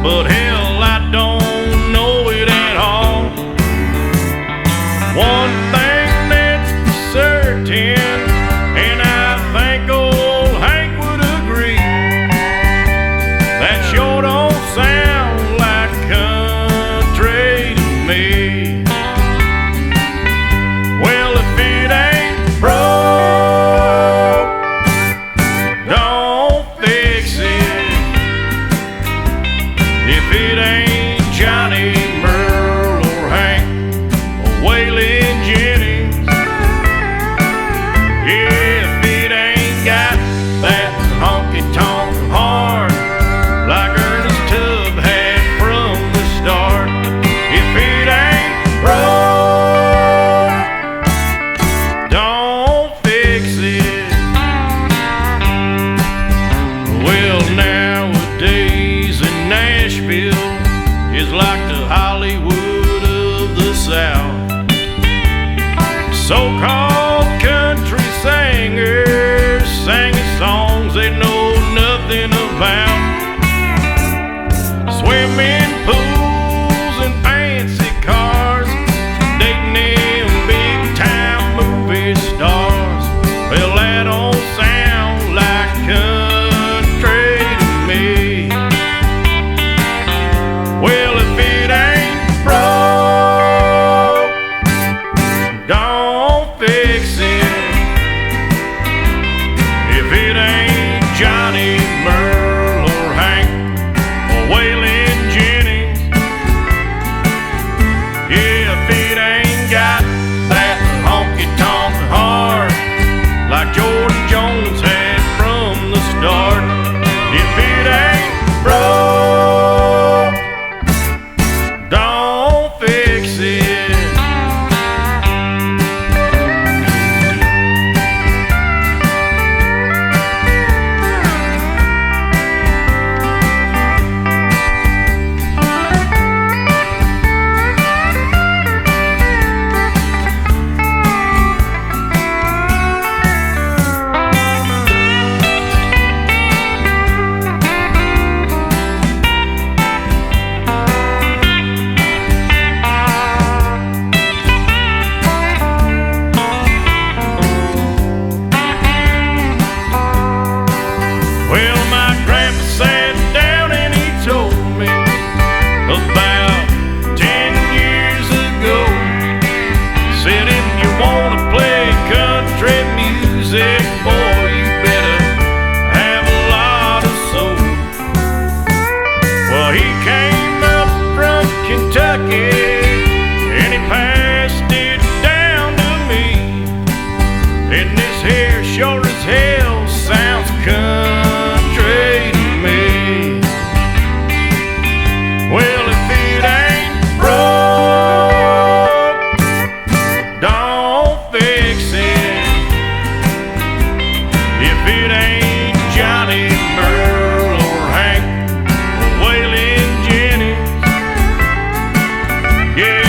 but hell, I don't know it at all. One thing that's for certain, and I think old Hank would agree, that sure don't sound like country to me. Well, if it ain't broke, don't fix it. If it ain't Johnny, Merle, or Hank, or Waylon Jennings, yeah, if it ain't got that honky-tonk heart like Ernest Tubb had from the start, if it ain't broke, don't fix it. Well, nowadays in Nashville is like the Hollywood of the South. So-called country singers singing songs they know nothing about. Swimming pools and fancy cars, dating them big-time movie stars. Well, that don't sound like country to me. Well, if it ain't broke, don't fix it. If it ain't Johnny, Merle, or Hank, or Waylon Jennings, yeah, if it ain't got that honky-tonk heart like George Jones had from the start, if it ain't broke, don't fix it. Well, my grandpa sat down and he told me about 10 years ago. Said if you wanna play country music, boy, you better have a lot of soul. Well, he came up from Kentucky and he passed it down to me. And this here sure as hell sounds country to me. Well, if it ain't broke, don't fix it. If it ain't Johnny, Merle, or Hank, or Waylon Jennings, yeah,